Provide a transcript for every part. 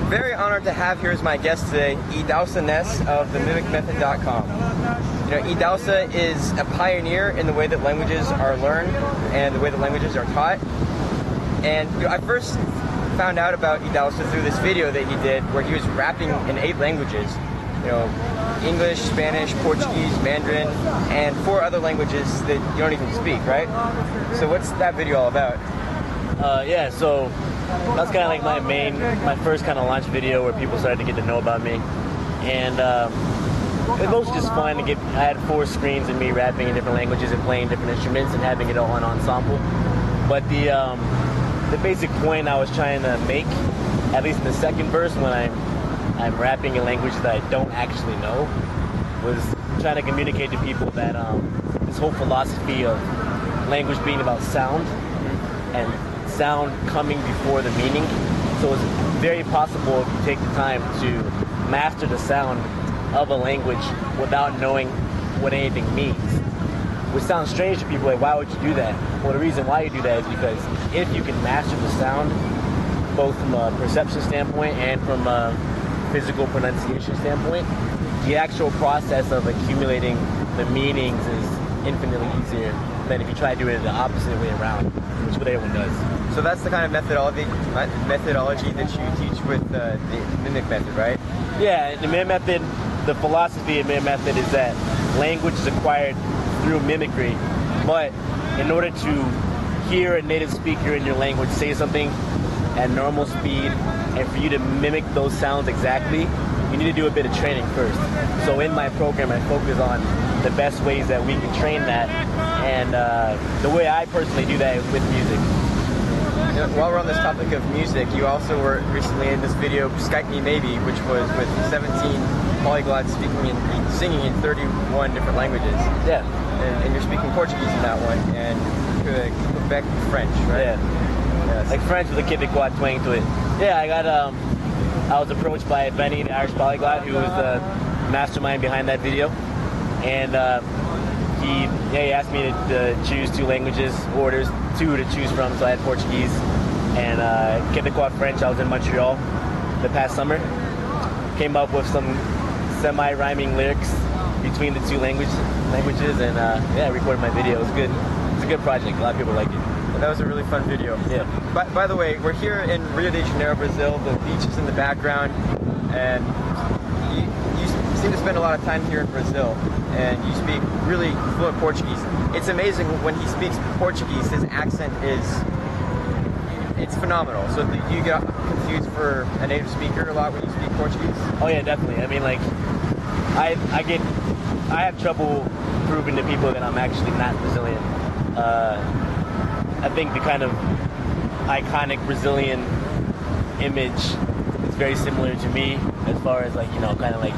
very honored to have here as my guest today, Idahosa Ness of the mimicmethod.com. You know, Idahosa is a pioneer in the way that languages are learned and the way that languages are taught. And you know, I first found out about Idahosa through this video that he did where he was rapping in 8 languages. You know, English, Spanish, Portuguese, Mandarin, and 4 other languages that you don't even speak, right? So what's that video all about? Yeah, so that's kind of like my first kind of launch video where people started to get to know about me. And it was just fun to get, I had 4 screens of me rapping in different languages and playing different instruments and having it all in ensemble. But the basic point I was trying to make, at least in the second verse when I'm rapping in languages that I don't actually know, was trying to communicate to people that this whole philosophy of language being about sound and sound coming before the meaning. So it's very possible if you take the time to master the sound of a language without knowing what anything means. Which sounds strange to people, like why would you do that? Well, the reason why you do that is because if you can master the sound, both from a perception standpoint and from a physical pronunciation standpoint, the actual process of accumulating the meanings is infinitely easier than if you try to do it the opposite way around, which is what everyone does. So that's the kind of methodology that you teach with the mimic method, right? Yeah, the mimic method, the philosophy of mimic method is that language is acquired through mimicry, but in order to hear a native speaker in your language say something at normal speed and for you to mimic those sounds exactly, you need to do a bit of training first. So in my program, I focus on the best ways that we can train that, and the way I personally do that is with music. You know, while we're on this topic of music, you also were recently in this video, Skype Me Maybe, which was with 17 polyglots speaking and singing in 31 different languages. Yeah. And you're speaking Portuguese in that one, and Quebec French, right? Yeah. Yes. Like French with a Quebecois twang to it. Yeah, I was approached by Benny, the Irish polyglot, who was the mastermind behind that video, and he asked me to choose 2 languages, orders 2 to choose from. So I had Portuguese and Quebecois French. I was in Montreal the past summer. Came up with some semi-rhyming lyrics between the 2 languages, and yeah, recorded my video. It was good. It's a good project. A lot of people like it. Well, that was a really fun video. Yeah. By the way, we're here in Rio de Janeiro, Brazil. The beach is in the background, and you seem to spend a lot of time here in Brazil, and you speak really fluent Portuguese. It's amazing when he speaks Portuguese, his accent it's phenomenal. So do you get confused for a native speaker a lot when you speak Portuguese? Oh yeah, definitely. I mean, like, I have trouble proving to people that I'm actually not Brazilian. I think the kind of iconic Brazilian image is very similar to me as far as, like, you know, kind of like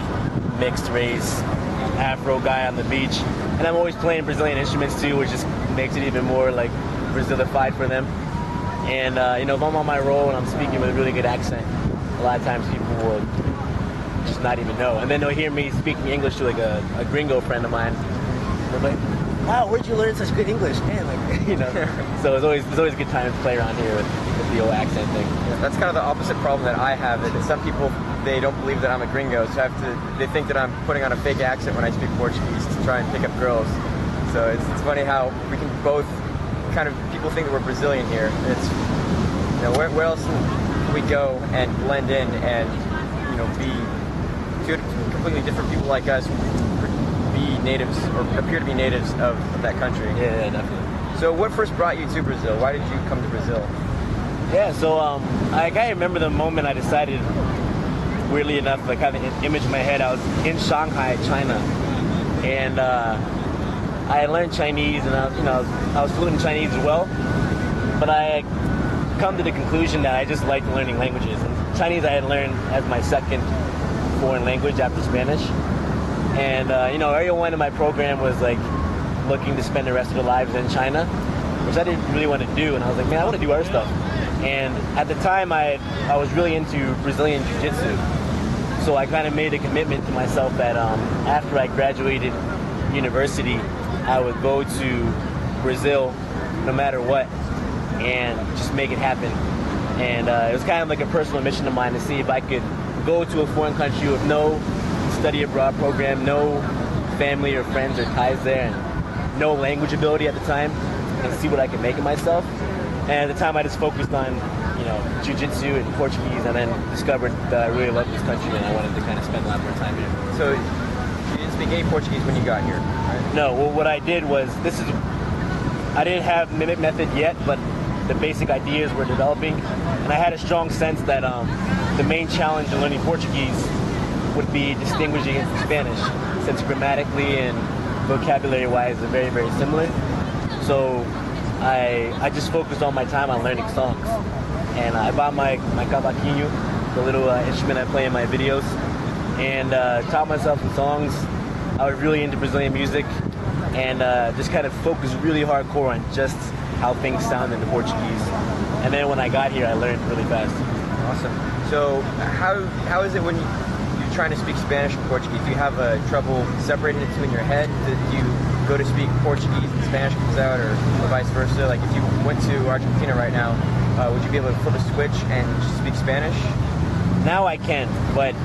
mixed race, Afro guy on the beach. And I'm always playing Brazilian instruments too, which just makes it even more like Brazilified for them. And you know, if I'm on my roll and I'm speaking with a really good accent, a lot of times people will just not even know. And then they'll hear me speaking English to like a gringo friend of mine. They're like, wow, where'd you learn such good English? Man, like, you know. So it's always a good time to play around here with the old accent thing. Yeah, that's kind of the opposite problem that I have. That some people, they don't believe that I'm a gringo, so they think that I'm putting on a fake accent when I speak Portuguese to try and pick up girls. So it's funny how we can both kind of, people think that we're Brazilian here. It's, you know, where else can we go and blend in and, you know, be completely different people like us, be natives or appear to be natives of that country. Yeah, definitely. So what first brought you to Brazil? Why did you come to Brazil? Yeah, so I remember the moment I decided, weirdly enough, like having an image in my head. I was in Shanghai, China, and I had learned Chinese, and I was fluent in Chinese as well. But I had come to the conclusion that I just liked learning languages. And Chinese I had learned as my second foreign language after Spanish. And you know, everyone in my program was like looking to spend the rest of their lives in China, which I didn't really want to do. And I was like, man, I want to do other stuff. And at the time, I was really into Brazilian Jiu-Jitsu. So I kind of made a commitment to myself that after I graduated university, I would go to Brazil no matter what and just make it happen. And it was kind of like a personal mission of mine to see if I could go to a foreign country with no study abroad program, no family or friends or ties there, and no language ability at the time, and see what I could make of myself. And at the time, I just focused on, jiu-jitsu and Portuguese, and then discovered that I really loved this country, and I wanted to kind of spend a lot more time here. So you didn't speak any Portuguese when you got here, right? No. Well, what I did was I didn't have Mimic Method yet, but the basic ideas were developing, and I had a strong sense that the main challenge in learning Portuguese would be distinguishing it from Spanish, since grammatically and vocabulary-wise they're very, very similar. So I just focused all my time on learning songs, and I bought my cavaquinho, the little instrument I play in my videos, and taught myself some songs. I was really into Brazilian music, and just kind of focused really hardcore on just how things sound in the Portuguese. And then when I got here, I learned really fast. Awesome. So how is it when you're trying to speak Spanish and Portuguese? Do you have trouble separating the two in your head? Do you go to speak Portuguese and Spanish comes out, or vice versa? Like if you went to Argentina right now, would you be able to flip a switch and just speak Spanish? Now I can, but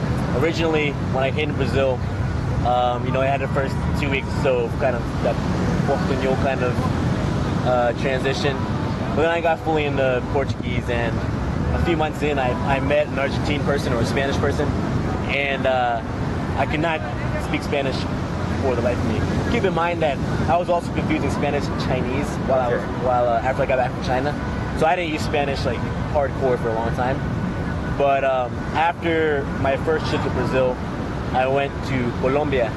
originally when I came to Brazil, I had the first 2 weeks or so of kind of that Portuguese kind of transition. But then I got fully into Portuguese, and a few months in, I met an Argentine person or a Spanish person, and I could not speak Spanish for the life of me. Keep in mind that I was also confusing Spanish and Chinese after I got back from China. So I didn't use Spanish like hardcore for a long time. But after my first trip to Brazil, I went to Colombia,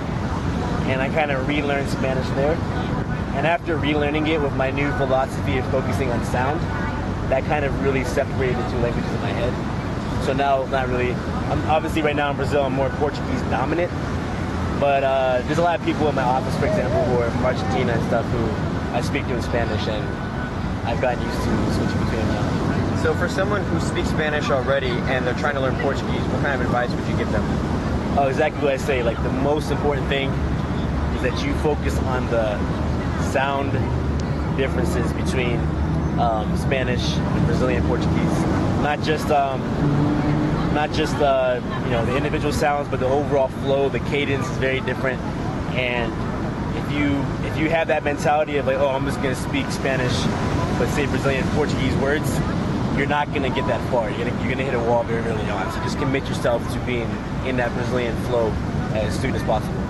and I kind of relearned Spanish there. And after relearning it with my new philosophy of focusing on sound, that kind of really separated the two languages in my head. So now, not really. Obviously right now in Brazil, I'm more Portuguese dominant. But there's a lot of people in my office, for example, who are from Argentina and stuff, who I speak to in Spanish, and I've gotten used to switching between them now. So for someone who speaks Spanish already and they're trying to learn Portuguese, what kind of advice would you give them? Oh, exactly what I say. Like, the most important thing is that you focus on the sound differences between Spanish and Brazilian Portuguese. Not just the individual sounds, but the overall flow. The cadence is very different, and if you have that mentality of like, oh, I'm just gonna speak Spanish, but say Brazilian Portuguese words, you're not gonna get that far. You're gonna hit a wall very early on. So just commit yourself to being in that Brazilian flow as soon as possible.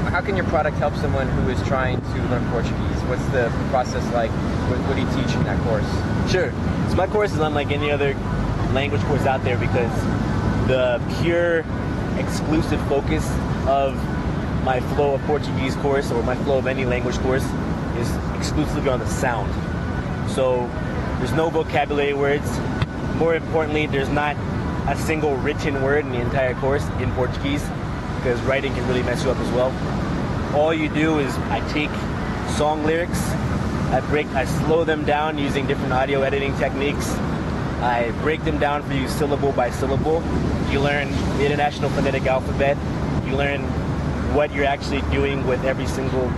How can your product help someone who is trying to learn Portuguese? What's the process like? What do you teach in that course? Sure. So my course is unlike any other language course out there because the pure exclusive focus of my flow of Portuguese course or my flow of any language course is exclusively on the sound. So there's no vocabulary words. More importantly, there's not a single written word in the entire course in Portuguese because writing can really mess you up as well. All you do is I take song lyrics, I slow them down using different audio editing techniques. I break them down for you syllable by syllable. You learn the International Phonetic Alphabet. You learn what you're actually doing with every single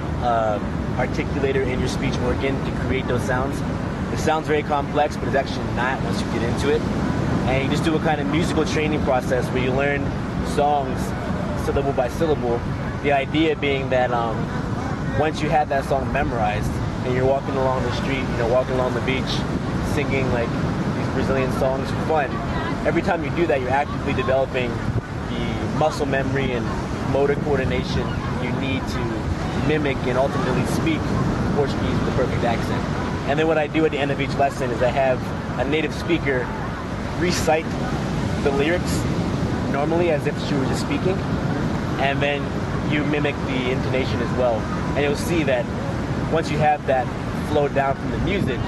articulator in your speech organ to create those sounds. It sounds very complex, but it's actually not once you get into it. And you just do a kind of musical training process where you learn songs syllable by syllable. The idea being that once you have that song memorized and you're walking along the street, walking along the beach, singing like these Brazilian songs for fun, every time you do that, you're actively developing the muscle memory and motor coordination you need to mimic and ultimately speak Portuguese with a perfect accent. And then what I do at the end of each lesson is I have a native speaker recite the lyrics normally as if she were just speaking, and then you mimic the intonation as well. And you'll see that once you have that flow down from the music,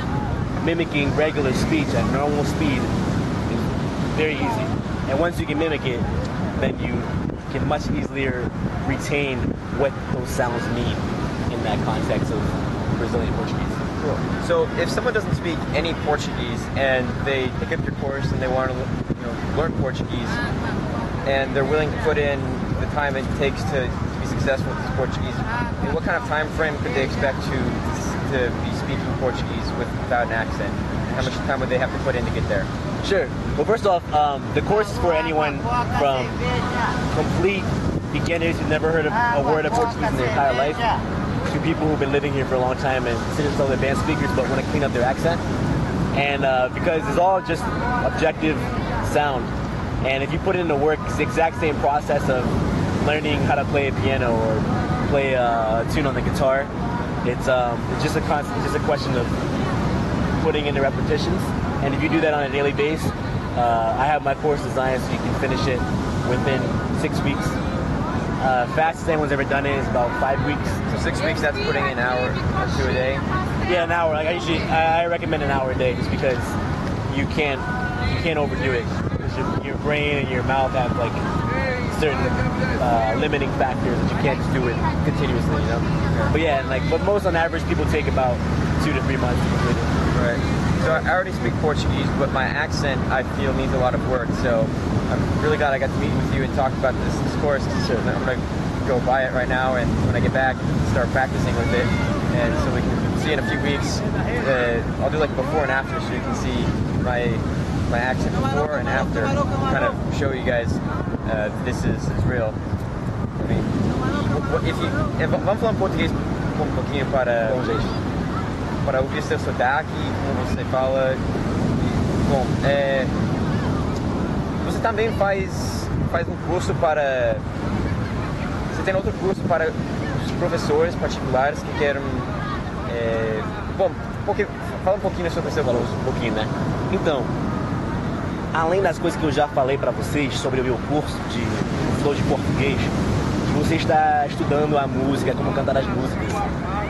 mimicking regular speech at normal speed is very easy. And once you can mimic it, then you can much easier retain what those sounds mean in that context of Brazilian Portuguese. Cool. So if someone doesn't speak any Portuguese and they pick up your course and they want to learn Portuguese and they're willing to put in the time it takes to be successful with Portuguese, what kind of time frame could they expect to be speaking Portuguese without an accent? How much time would they have to put in to get there? Sure. Well, first off, the course is for anyone from complete beginners who've never heard a word of Portuguese in their entire life to people who've been living here for a long time and consider themselves advanced speakers but want to clean up their accent. And because it's all just objective sound. And if you put it into work, it's the exact same process of learning how to play a piano or play a tune on the guitar. It's just a question of putting in the repetitions. And if you do that on a daily basis, I have my course designed so you can finish it within 6 weeks. Fastest anyone's ever done it is about 5 weeks. So 6 weeks, that's putting in an hour or two a day? Yeah, an hour. Like I recommend an hour a day just because you can't overdo it. Because your brain and your mouth have like certain limiting factors that you can't just do it continuously, you know? Yeah. But yeah, but most on average people take about 2 to 3 months to complete it. Right. So I already speak Portuguese, but my accent I feel needs a lot of work. So I'm really glad I got to meet with you and talk about this course. Sure. I'm gonna go buy it right now, and when I get back, start practicing with it. And so we can see in a few weeks. I'll do like before and after, so you can see my accent before and after. Kind of show you guys this is real. I mean, vamos falar português um pouquinho para ouvir seu sotaque, como você fala. Bom, você também faz um curso para... Você tem outro curso para os professores particulares que querem... Bom, fala um pouquinho sobre o seu curso. Um pouquinho, né? Então, além das coisas que eu já falei para vocês sobre o meu curso de flow de português, você está estudando a música, como cantar as músicas.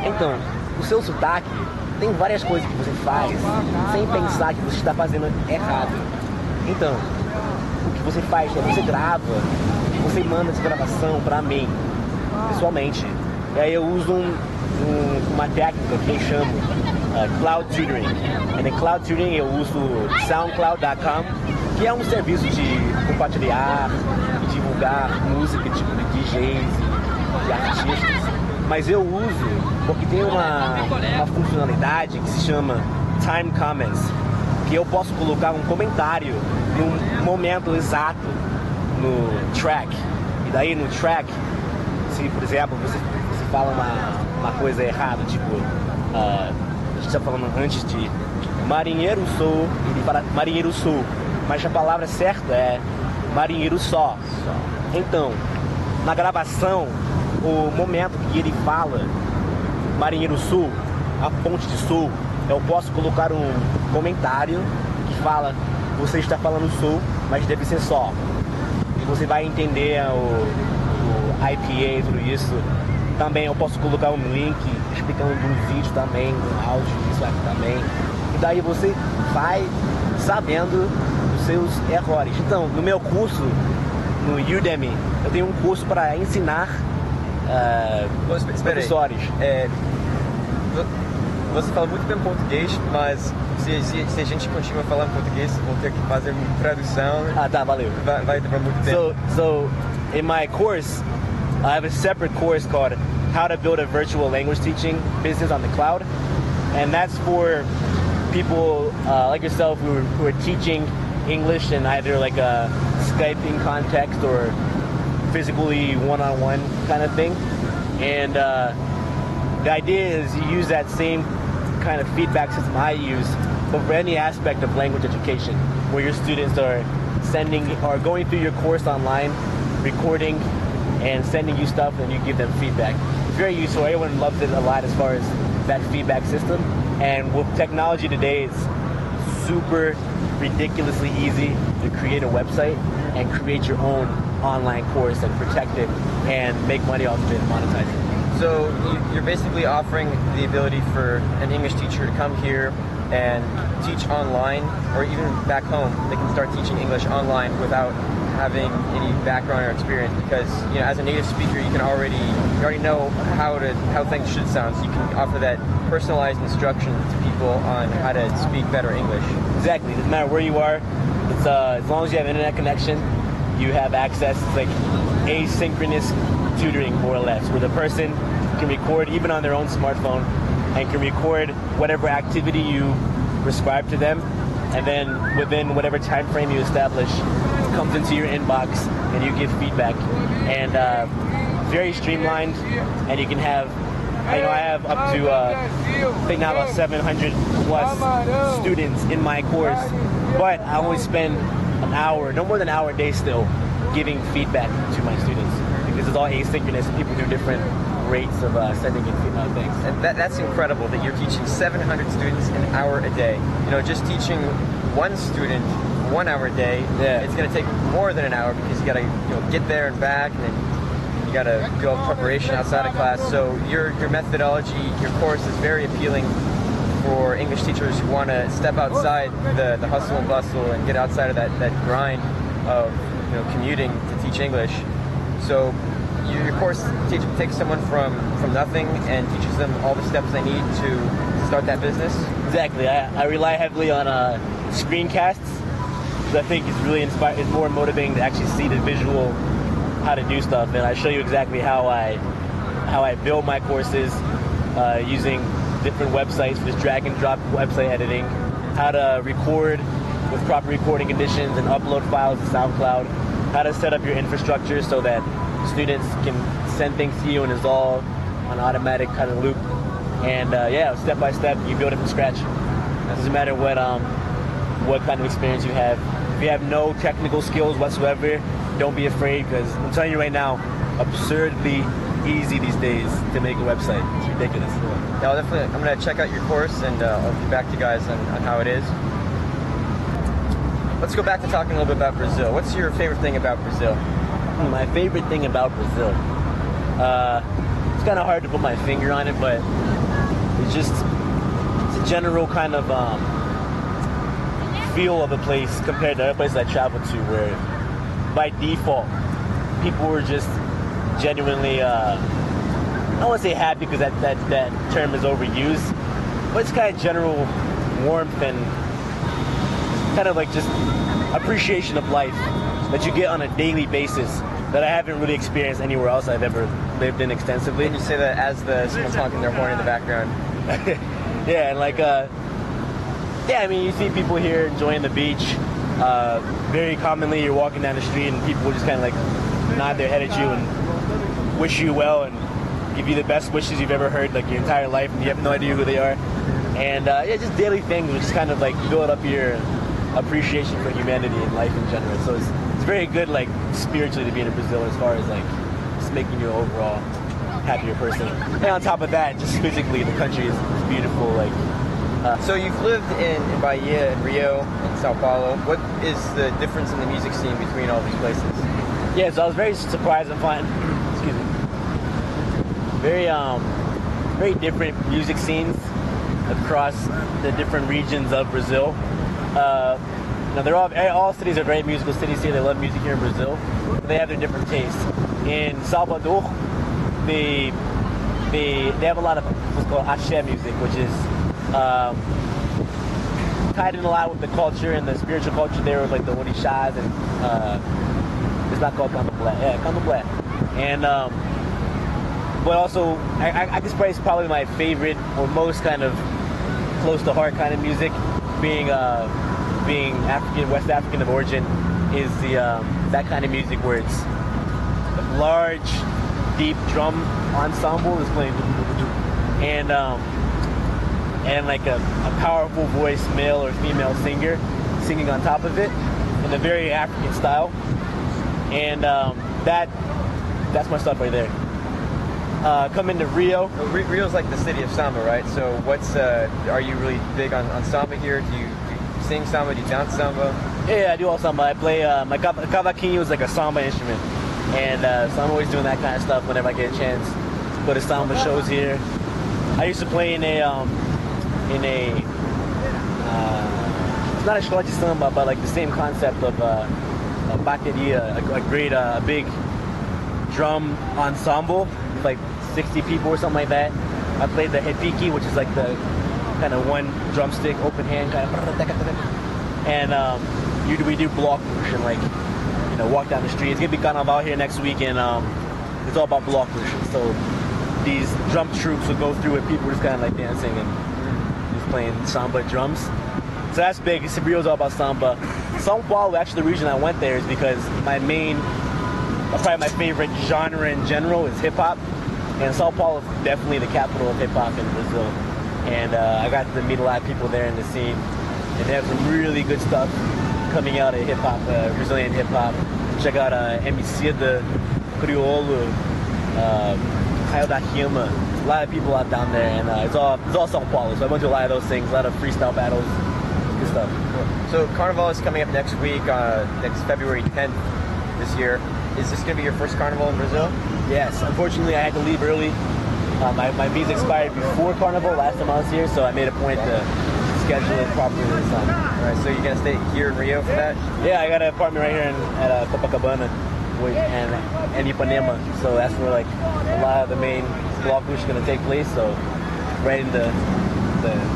Então, o seu sotaque tem várias coisas que você faz sem pensar que você está fazendo errado. Então, o que você faz é você grava, você manda essa gravação para mim, pessoalmente. E aí eu uso uma técnica que eu chamo Cloud Tutoring. E no Cloud Tutoring eu uso SoundCloud.com, que é um serviço de compartilhar e divulgar música tipo de DJs e de artistas. Mas eu uso porque tem uma funcionalidade que se chama Time Comments, que eu posso colocar um comentário no momento exato no track. E daí no track, se por exemplo você fala uma coisa errada, tipo, a gente está falando antes de marinheiro sou, ele fala marinheiro sou, mas a palavra certa é marinheiro só. Então, na gravação, o momento que ele fala marinheiro sul, a ponte de sul, eu posso colocar um comentário que fala você está falando sul, mas deve ser só. E você vai entender o IPA, tudo isso. Também eu posso colocar um link explicando um vídeo também, um áudio, isso aqui também. E daí você vai sabendo os seus erros. Então, no meu curso, no Udemy, eu tenho um curso para ensinar professores. Você fala muito bem português, mas se a gente continua falando português, vou ter que fazer uma tradução. Ah, tá, valeu. Vai demorar muito tempo. So in my course, I have a separate course called How to Build a Virtual Language Teaching Business on the Cloud. And that's for people like yourself who are teaching English in either like a Skyping context or physically one-on-one kind of thing. And the idea is you use that same kind of feedback system I use, but for any aspect of language education, where your students are going through your course online, recording and sending you stuff, and you give them feedback. It's very useful. Everyone loves it a lot as far as that feedback system. And with technology today, it's super ridiculously easy to create a website and create your own online course and protect it and make money off of it and monetize it. So you're basically offering the ability for an English teacher to come here and teach online, or even back home, they can start teaching English online without having any background or experience, because as a native speaker you already know how things should sound, so you can offer that personalized instruction to people on how to speak better English. Exactly. It doesn't matter where you are. It's as long as you have internet connection, you have access. It's like asynchronous tutoring, more or less, where the person can record even on their own smartphone and can record whatever activity you prescribed to them, and then within whatever time frame you establish, it comes into your inbox and you give feedback. And very streamlined, and you can have, I have up to I think now about 700 plus students in my course, but I only spend an hour, no more than an hour a day still, giving feedback to my students. Because it's all asynchronous, people do different rates of sending in things. And that's incredible that you're teaching 700 students an hour a day. Just teaching one student 1 hour a day, it's going to take more than an hour because you got to get there and back, and then you got to do all the preparation outside of class. So your methodology, your course is very appealing for English teachers who want to step outside the hustle and bustle and get outside of that grind of commuting to teach English. So your course takes someone from nothing and teaches them all the steps they need to start that business? Exactly. I rely heavily on screencasts, because I think it's really it's more motivating to actually see the visual how to do stuff. And I show you exactly how I build my courses using different websites for this drag and drop website editing, how to record with proper recording conditions and upload files to SoundCloud, how to set up your infrastructure so that students can send things to you and it's all on automatic kind of loop. And step by step, you build it from scratch. It doesn't matter what kind of experience you have. If you have no technical skills whatsoever, don't be afraid, because I'm telling you right now, absurdly easy these days to make a website. It's ridiculous. Yeah, definitely. I'm going to check out your course, and I'll get back to you guys on how it is. Let's go back to talking a little bit about Brazil. What's your favorite thing about Brazil? My favorite thing about Brazil? It's kind of hard to put my finger on it, but it's a general kind of feel of the place compared to other places I traveled to, where by default people were just genuinely, I don't want to say happy because that term is overused, but it's kind of general warmth and kind of like just appreciation of life that you get on a daily basis that I haven't really experienced anywhere else I've ever lived in extensively. And you say that as someone's honking their horn in the background. Yeah, and I mean, you see people here enjoying the beach. Very commonly, you're walking down the street and people will just kind of like nod their head at you and wish you well and give you the best wishes you've ever heard like your entire life, and you have no idea who they are. And just daily things which kind of like build up your appreciation for humanity and life in general. So it's very good, like, spiritually, to be in Brazil, as far as like just making you an overall happier person. And on top of that, just physically, the country is beautiful. Like, so you've lived in Bahia, in Rio, in Sao Paulo. What is the difference in the music scene between all these places? Yeah, so I was very surprised and finding, excuse me, very different music scenes across the different regions of Brazil. They're all cities are very musical cities here. They love music here in Brazil, but they have their different tastes. In Salvador, they have a lot of what's called axé music, which is tied in a lot with the culture and the spiritual culture there, with like the orishas, and it's not called candomblé. Yeah, candomblé. And but also I guess probably my favorite or most kind of close to heart kind of music, being African, West African of origin, is that kind of music where it's a large, deep drum ensemble is playing, and like a powerful voice, male or female singer, singing on top of it in a very African style, and that's my stuff right there. Come into Rio. Rio's like the city of samba, right? So are you really big on samba here? Do you sing samba? Do you dance samba? Yeah, I do all samba. I play my cavaquinho is like a samba instrument, and so I'm always doing that kind of stuff whenever I get a chance to go to samba shows here. I used to play in a it's not a escola de samba, but like the same concept of a bateria, a big drum ensemble with like 60 people or something like that. I played the repique, which is like the kind of one drumstick, open hand kind of, and we do block push and like walk down the street. It's gonna be Carnaval here next week, and it's all about block push. So these drum troops will go through and people just kind of like dancing and just playing samba drums. So that's big. Rio's all about samba. São Paulo, actually, the reason I went there is because probably my favorite genre in general is hip hop, and São Paulo is definitely the capital of hip hop in Brazil. And I got to meet a lot of people there in the scene, and they have some really good stuff coming out of hip hop, Brazilian hip hop. Check out Emicida, Criolo, Caio da Rima. A lot of people out down there, and it's all São Paulo. So I went to a lot of those things, a lot of freestyle battles, good stuff. So Carnaval is coming up next week, next February 10th this year. Is this going to be your first Carnival in Brazil? Yes. Unfortunately, I had to leave early. My visa expired before Carnival last time I was here, so I made a point to schedule it properly this time. All right. So you're going to stay here in Rio for that? Yeah, I got an apartment right here at Copacabana and Ipanema. So that's where like a lot of the main block is going to take place. So right in the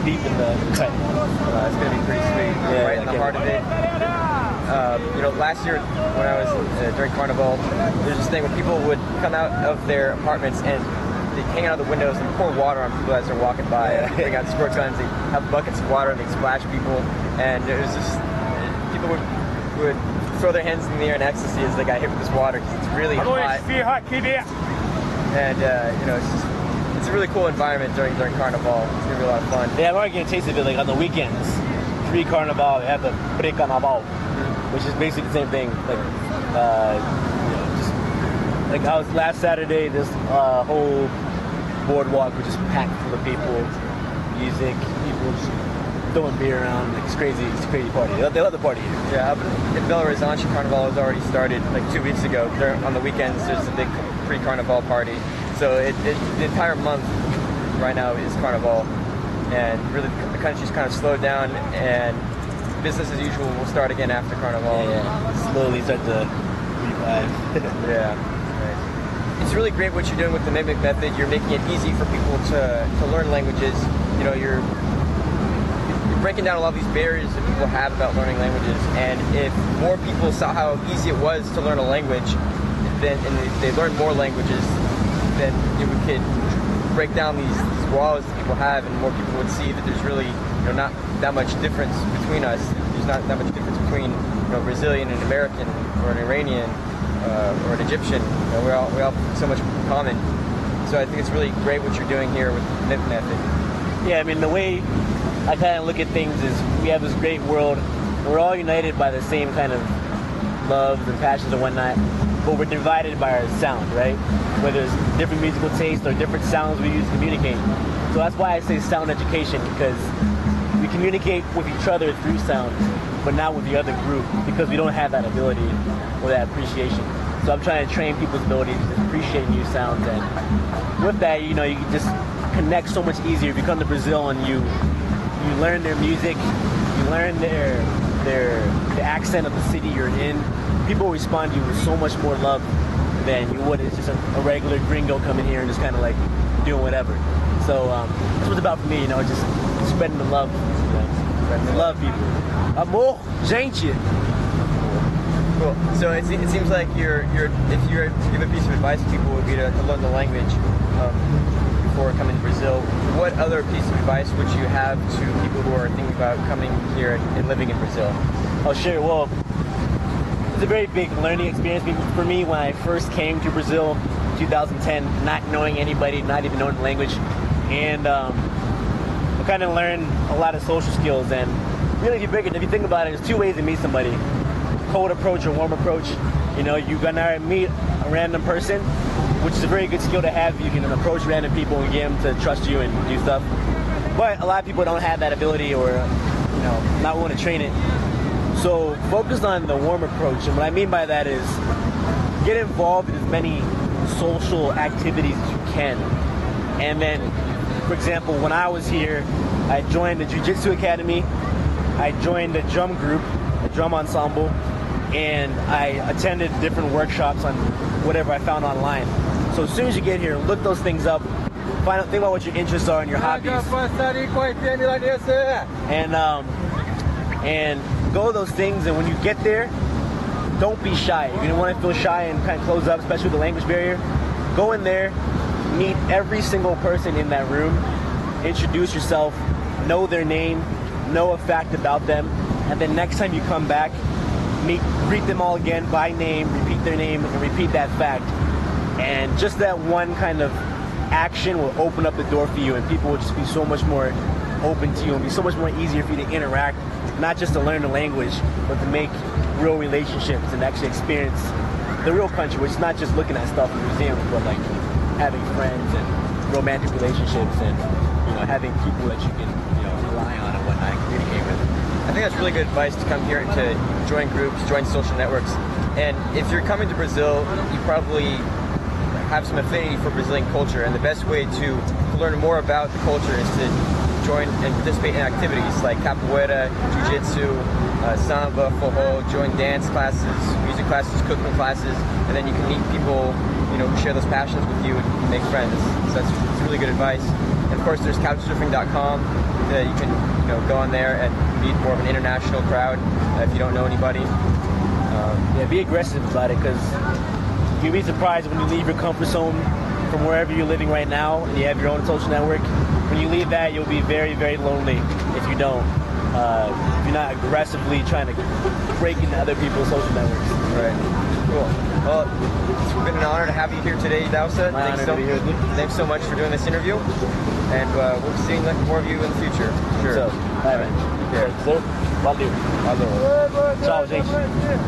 deep in the cut. It's going to be pretty sweet. Yeah, right in the heart of it. Last year when I was during Carnival, there's this thing where people would come out of their apartments and they hang out of the windows and pour water on people as they're walking by. Yeah. They got squirt guns, they have buckets of water and they splash people. And it was just, people would throw their hands in the air in ecstasy as they got hit with this water because it's really hot. And it's a really cool environment during Carnival. It's gonna be a lot of fun. Yeah, I'm already getting a taste of it like on the weekends. Pre-Carnaval, they have the Pre-Carnaval, which is basically the same thing. Like, just like I was last Saturday, this whole boardwalk was just packed full of people, music, people just throwing beer around. Like, it's crazy. It's a crazy party. They love the party here. Yeah, in Belo Horizonte, Carnival has already started like 2 weeks ago. On the weekends, there's a big pre-Carnival party. So the entire month right now is Carnival, and really the country's kind of slowed down, and business as usual will start again after Carnival. Yeah. Slowly start to revive. Yeah. Right. It's really great what you're doing with the Mimic Method. You're making it easy for people to learn languages. You're breaking down a lot of these barriers that people have about learning languages, and if more people saw how easy it was to learn a language, and they learn more languages, then we could break down these walls that people have, and more people would see that there's really not that much difference between us. There's not that much difference between Brazilian and American, or an Iranian, or an Egyptian. We all have so much in common. So I think it's really great what you're doing here with the MIP method. Yeah, I mean, the way I kind of look at things is we have this great world. We're all united by the same kind of loves and passions and whatnot, but we're divided by our sound, right? Whether it's different musical tastes or different sounds we use to communicate. So that's why I say sound education, because we communicate with each other through sound, but not with the other group, because we don't have that ability or that appreciation. So I'm trying to train people's ability to appreciate new sounds, and with that, you can just connect so much easier. If you come to Brazil and you learn their music, you learn the accent of the city you're in, people respond to you with so much more love than you would. It's just a regular gringo coming here and just kind of like doing whatever. So that's what it's about for me, just spreading the love. Spreading the love, people. Amor, gente. Cool. So it seems like if you were to give a piece of advice to people, would be to learn the language before coming to Brazil. What other piece of advice would you have to people who are thinking about coming here and living in Brazil? Oh, sure. Well, it's a very big learning experience for me when I first came to Brazil in 2010, not knowing anybody, not even knowing the language. And I kind of learned a lot of social skills. And really, if you think about it, there's two ways to meet somebody: cold approach or warm approach. You're gonna meet a random person, which is a very good skill to have. You can approach random people and get them to trust you and do stuff. But a lot of people don't have that ability, or not willing to train it. So focus on the warm approach, and what I mean by that is get involved in as many social activities as you can. And then, for example, when I was here, I joined the Jiu-Jitsu Academy, I joined a drum group, a drum ensemble, and I attended different workshops on whatever I found online. So as soon as you get here, look those things up, think about what your interests are and your hobbies, and go to those things. And when you get there, don't be shy. You're gonna want to feel shy and kind of close up, especially with the language barrier. Go in there, meet every single person in that room, introduce yourself, know their name, know a fact about them, and then next time you come back, greet them all again by name, repeat their name, and repeat that fact. And just that one kind of action will open up the door for you, and people will just be so much more open to you and be so much more easier for you to interact, not just to learn the language, but to make real relationships and actually experience the real country, which is not just looking at stuff in museums, but like having friends and romantic relationships and, you know, having people that you can, you know, rely on and whatnot and communicate with. I think that's really good advice to come here and to join groups, join social networks. And if you're coming to Brazil, you probably have some affinity for Brazilian culture, and the best way to learn more about the culture is to join and participate in activities like capoeira, jiu-jitsu, samba, forró, join dance classes, music classes, cooking classes, and then you can meet people, you know, who share those passions with you and make friends. So that's really good advice. And of course, there's couchsurfing.com that you can, you know, go on there and meet more of an international crowd if you don't know anybody. Yeah, be aggressive about it, because you'll be surprised when you leave your comfort zone from wherever you're living right now and you have your own social network. When you leave that, you'll be very, very lonely if you don't. If you're not aggressively trying to break into other people's social networks. Right. Cool. Well, it's been an honor to have you here today, Idahosa. My honor to be here with you. Thanks so much for doing this interview, and we'll be seeing more of you in the future. Sure. So, bye, man. Yeah. So, valeu. Valeu. Tchau, gente.